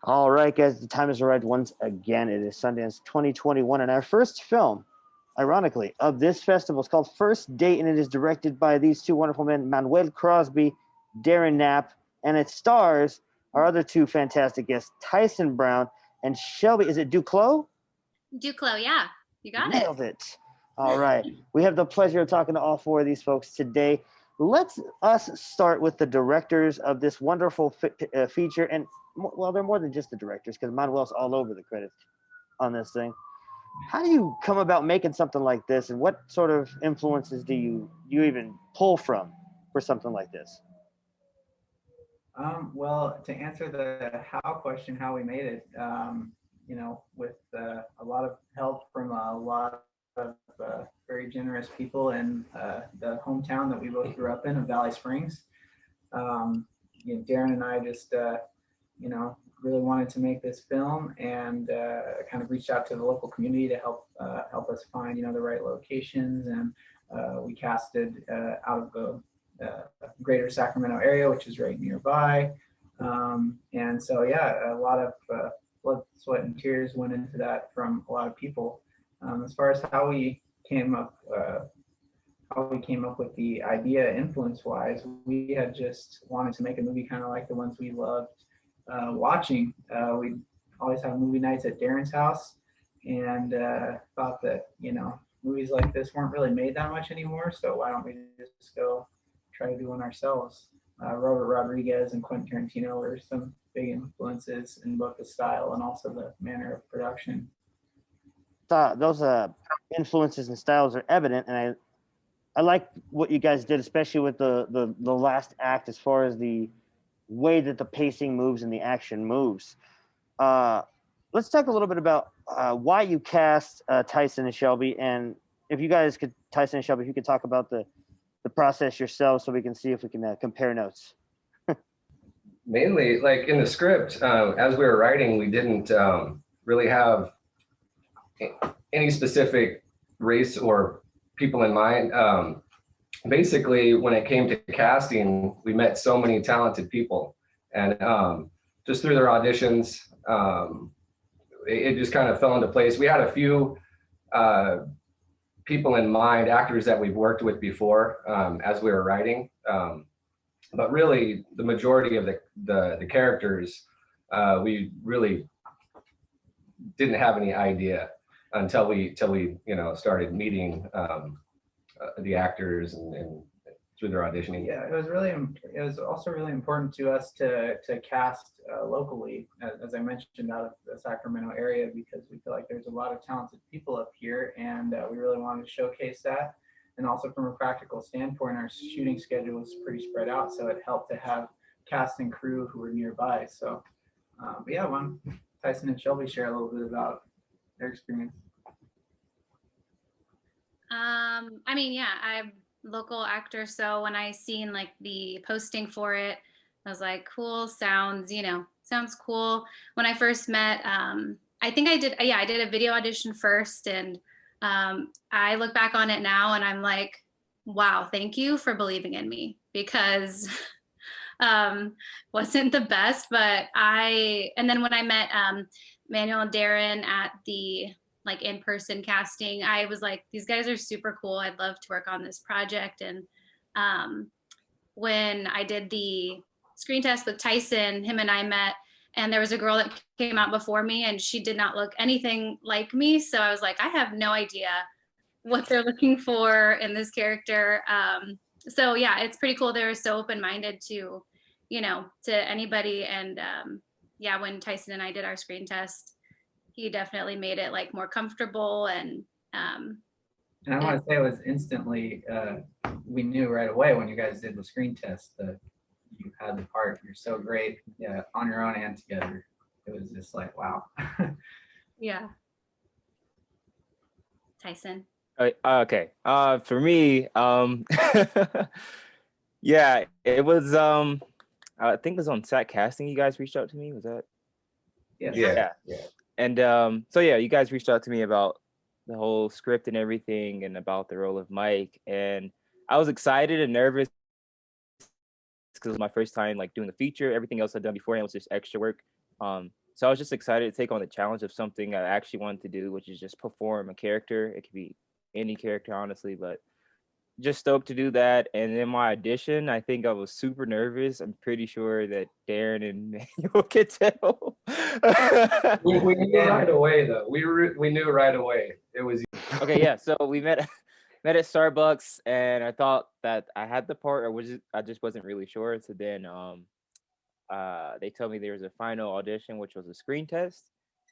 All right, guys, the time has arrived once again. It is Sundance 2021, and our first film, ironically, of this festival is called First Date, and it is directed by these two wonderful men, Manuel Crosby, Darren Knapp, and it stars our other two fantastic guests, Tyson Brown and Shelby. Is it Duclos? Duclos, yeah, you got it. Nailed it. All right. We have the pleasure of talking to all four of these folks today. Let's us start with the directors of this wonderful feature. And, well, they're more than just the directors because Manuel's all over the credits on this thing. How do you come about making something like this? And what sort of influences do you even pull from for something like this? Well, to answer the how question, how we made it, with a lot of help from a lot of very generous people in the hometown that we both grew up in, of Valley Springs. Darren and I just, really wanted to make this film, and kind of reached out to the local community to help us find, the right locations, and we casted out of the greater Sacramento area, which is right nearby. And so, yeah, a lot of blood, sweat, and tears went into that from a lot of people. As far as how we came up with the idea, influence-wise, we had just wanted to make a movie kind of like the ones we loved watching. We always have movie nights at Darren's house, and thought that movies like this weren't really made that much anymore. So why don't we just go try to do one ourselves? Robert Rodriguez and Quentin Tarantino were some big influences in both the style and also the manner of production. Those influences and styles are evident, and I like what you guys did, especially with the last act, as far as the way that the pacing moves and the action moves. Let's talk a little bit about why you cast Tyson and Shelby, and if you guys could, Tyson and Shelby, if you could talk about the process yourselves, so we can see if we can compare notes. Mainly, like in the script, as we were writing, we didn't really have any specific race or people in mind. Basically, when it came to casting, we met so many talented people, and just through their auditions, it just kind of fell into place. We had a few people in mind, actors that we've worked with before, as we were writing, but really the majority of the characters, we really didn't have any idea until we started meeting the actors and through their auditioning. Yeah, it was also really important to us to cast locally, as I mentioned, out of the Sacramento area, because we feel like there's a lot of talented people up here, and we really wanted to showcase that. And also from a practical standpoint, our shooting schedule was pretty spread out, so it helped to have cast and crew who were nearby. So, but yeah, why don't Tyson and Shelby share a little bit about their experience? I'm local actor, so when I seen like the posting for it, I was like, cool, sounds cool. When I first met, I think I did a video audition first, and I look back on it now and I'm like, wow, thank you for believing in me, because wasn't the best, but and then when I met Manuel and Darren at the in-person casting, I was like, these guys are super cool. I'd love to work on this project. And when I did the screen test with Tyson, him and I met, and there was a girl that came out before me, and she did not look anything like me. So I was like, I have no idea what they're looking for in this character. So yeah, it's pretty cool. They were so open-minded to anybody. And when Tyson and I did our screen test, he definitely made it more comfortable. And I want to say it was instantly, we knew right away when you guys did the screen test that you had the part. You're so great, on your own and together. It was just like, wow. Yeah. Tyson. Okay. For me, yeah, it was. I think it was on SAC Casting. You guys reached out to me. Was that? Yeah. And so yeah, you guys reached out to me about the whole script and everything, and about the role of Mike. And I was excited and nervous because it was my first time doing the feature. Everything else I'd done beforehand was just extra work. So I was just excited to take on the challenge of something I actually wanted to do, which is just perform a character. It could be any character, honestly, but just stoked to do that. And in my audition, I think I was super nervous. I'm pretty sure that Darren and Manuel could tell. We knew right away, though. We knew right away it was. Okay, yeah. So we met at Starbucks, and I thought that I had the part, or I just wasn't really sure. So then they told me there was a final audition, which was a screen test.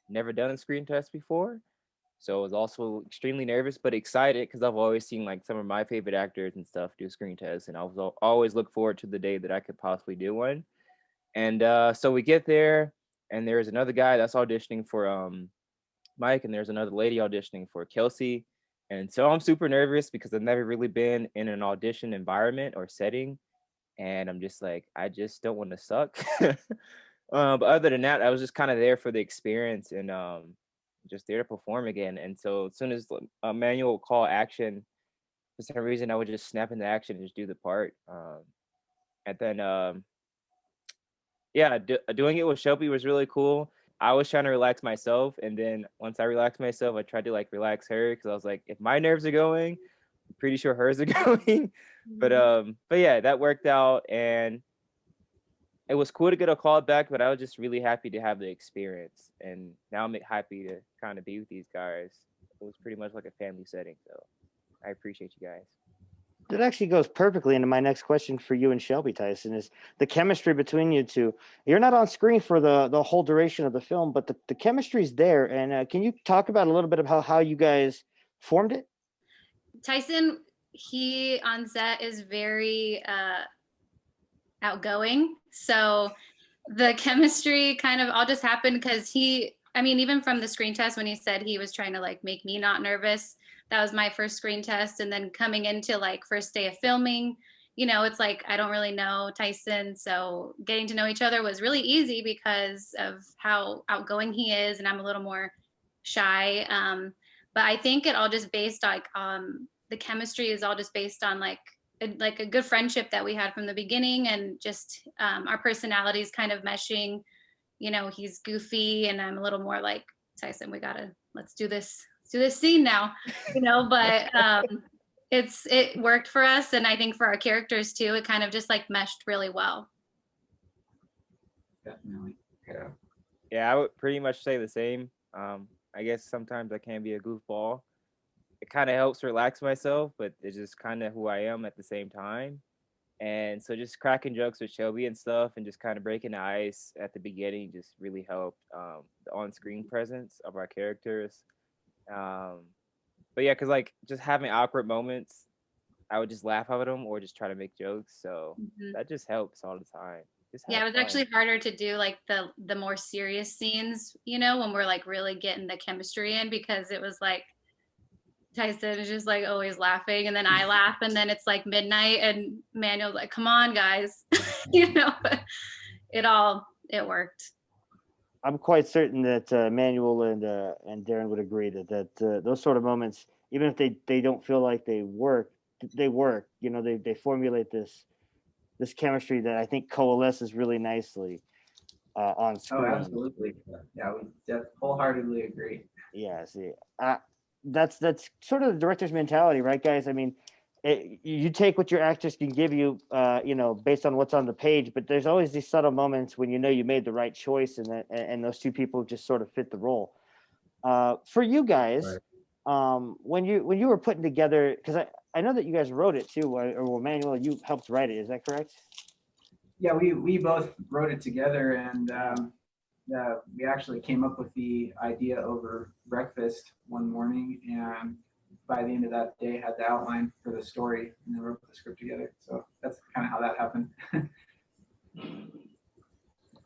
Never done a screen test before. So I was also extremely nervous, but excited because I've always seen like some of my favorite actors and stuff do screen tests, and I was always look forward to the day that I could possibly do one. And so we get there, and there's another guy that's auditioning for Mike, and there's another lady auditioning for Kelsey. And so I'm super nervous because I've never really been in an audition environment or setting, and I'm just like, I just don't want to suck. But other than that, I was just kind of there for the experience and just there to perform again. And so as soon as Manuel would call action, for some reason I would just snap into action and just do the part. And then yeah, doing it with Shelby was really cool. I was trying to relax myself, and then once I relaxed myself, I tried to like relax her because I was like, if my nerves are going, I'm pretty sure hers are going. But yeah, that worked out, and it was cool to get a call back, but I was just really happy to have the experience. And now I'm happy to kind of be with these guys. It was pretty much like a family setting. So I appreciate you guys. That actually goes perfectly into my next question for you and Shelby, Tyson, is the chemistry between you two. You're not on screen for the whole duration of the film, but the chemistry's there. And can you talk about a little bit about how you guys formed it? Tyson, he on set is very outgoing. So the chemistry kind of all just happened because even from the screen test, when he said he was trying to like make me not nervous, that was my first screen test. And then coming into like first day of filming, it's like, I don't really know Tyson. So getting to know each other was really easy because of how outgoing he is. And I'm a little more shy. But I think it all just based like, the chemistry is all just based on like a good friendship that we had from the beginning, and just our personalities kind of meshing. He's goofy and I'm a little more like, Tyson, let's do this scene now, but it worked for us. And I think for our characters too, it kind of just like meshed really well. Definitely. Yeah, I would pretty much say the same. I guess sometimes I can be a goofball. It kind of helps relax myself, but it's just kind of who I am at the same time. And so just cracking jokes with Shelby and stuff and just kind of breaking the ice at the beginning just really helped the on-screen presence of our characters. But yeah, because like just having awkward moments, I would just laugh at them or just try to make jokes. So that just helps all the time. Yeah, it was actually harder to do like the more serious scenes, when we're like really getting the chemistry in, because it was like Tyson is just like always laughing, and then I laugh, and then it's like midnight and Manuel's like, come on guys. It worked. I'm quite certain that Manuel and Darren would agree that those sort of moments, even if they don't feel like they work. They formulate this chemistry that I think coalesces really nicely on screen. Oh, absolutely. Yeah, we wholeheartedly agree. Yeah, see, that's sort of the director's mentality, right, guys? I mean, you take what your actors can give you, based on what's on the page, but there's always these subtle moments when you made the right choice, and those two people just sort of fit the role. For you guys, right. When you were putting together, because I know that you guys wrote it too, or Manuel, you helped write it. Is that correct? Yeah, we both wrote it together, and we actually came up with the idea over breakfast one morning, and by the end of that day had the outline for the story, and then wrote the script together. So that's kind of how that happened.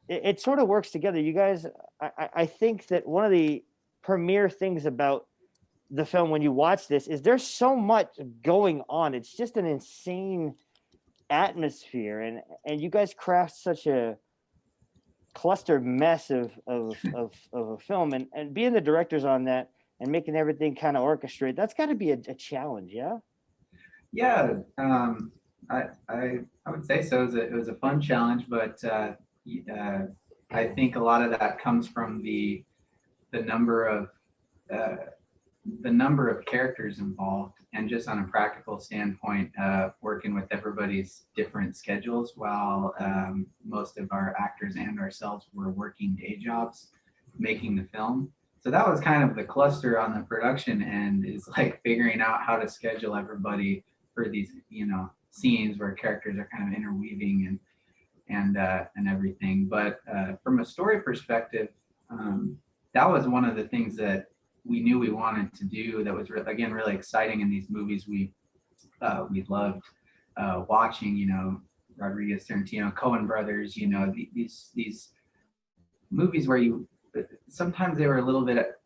It sort of works together. You guys, I think that one of the premier things about the film when you watch this is there's so much going on. It's just an insane atmosphere, and you guys craft such a clustered mess of a film, and being the directors on that and making everything kind of orchestrate, that's got to be a challenge. Yeah, I would say so. It was a fun challenge, but I think a lot of that comes from the number of characters involved, and just on a practical standpoint, working with everybody's different schedules while most of our actors and ourselves were working day jobs making the film. So that was kind of the cluster on the production end, is like figuring out how to schedule everybody for these, scenes where characters are kind of interweaving and everything. But from a story perspective, that was one of the things that we knew we wanted to do. That was again really exciting in these movies we loved watching. Rodriguez, Tarantino, Coen brothers. These movies where sometimes they were a little bit,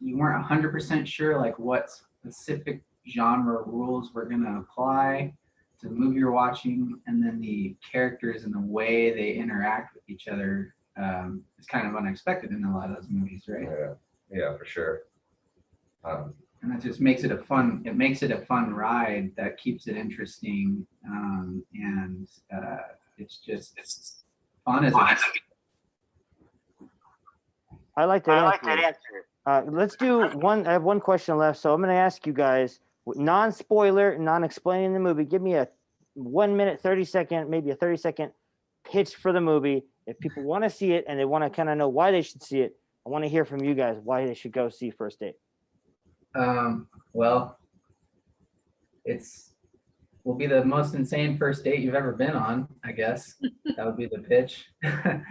you weren't 100% sure like what specific genre rules were going to apply to the movie you're watching, and then the characters and the way they interact with each other is kind of unexpected in a lot of those movies, right? Yeah, for sure. And that just makes it a fun ride that keeps it interesting, and it's fun as I like that answer. Let's do one. I have one question left, so I'm going to ask you guys, non-spoiler, non-explaining the movie. Give me a 1 minute, 30-second, maybe a 30-second pitch for the movie. If people want to see it and they want to kind of know why they should see it, I want to hear from you guys why they should go see First Date. Well, will be the most insane first date you've ever been on, I guess. That would be the pitch. You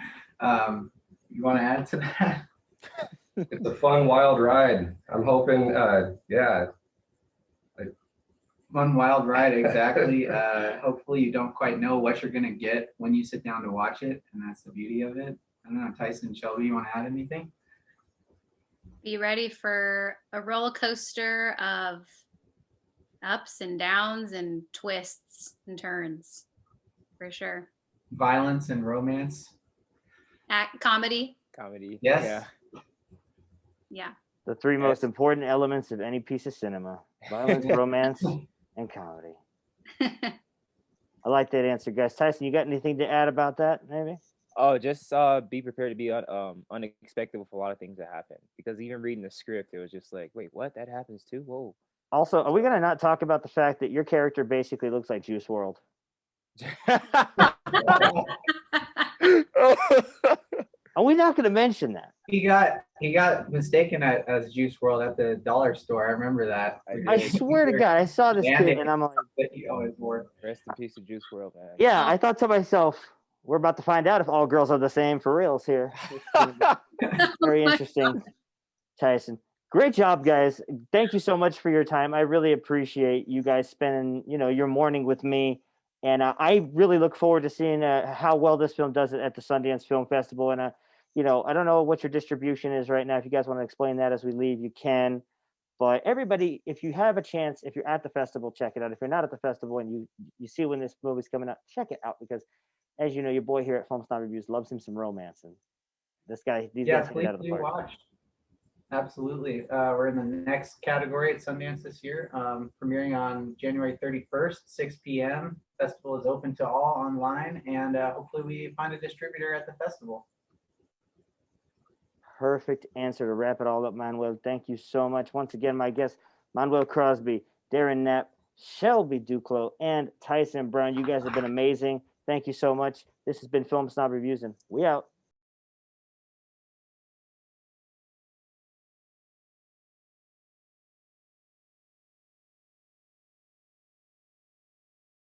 want to add to that? It's a fun, wild ride. I'm hoping, Fun, wild ride, exactly. Hopefully you don't quite know what you're going to get when you sit down to watch it, and that's the beauty of it. I don't know, Tyson, Shelby, you want to add anything? Be ready for a roller coaster of ups and downs and twists and turns, for sure. Violence and romance. Comedy. Yes. Yeah. The three most important elements of any piece of cinema: violence, romance, and comedy. I like that answer, guys. Tyson, you got anything to add about that, maybe? Oh, just be prepared to be unexpected with a lot of things that happen. Because even reading the script, it was just like, wait, what? That happens too? Whoa. Also, are we going to not talk about the fact that your character basically looks like Juice WRLD? Are we not going to mention that? He got mistaken as Juice WRLD at the dollar store. I remember that. I swear to God, I saw this kid and I'm like, that he always wore. Rest in peace to Juice WRLD, man. yeah, I thought to myself, we're about to find out if all girls are the same for reals here. Very interesting, Tyson. Great job, guys. Thank you so much for your time. I really appreciate you guys spending, your morning with me. And I really look forward to seeing how well this film does it at the Sundance Film Festival. And, I don't know what your distribution is right now. If you guys want to explain that as we leave, you can. But everybody, if you have a chance, if you're at the festival, check it out. If you're not at the festival and you see when this movie's coming out, check it out. Because, as you know, your boy here at Film Snob Reviews loves him some romance. And these guys hit it out of the park. Watch. Absolutely. We're in the next category at Sundance this year, premiering on January 31st, 6 p.m. Festival is open to all online, and hopefully we find a distributor at the festival. Perfect answer to wrap it all up, Manuel. Thank you so much. Once again, my guests, Manuel Crosby, Darren Knapp, Shelby Duclos, and Tyson Brown. You guys have been amazing. Thank you so much. This has been Film Snob Reviews, and we out.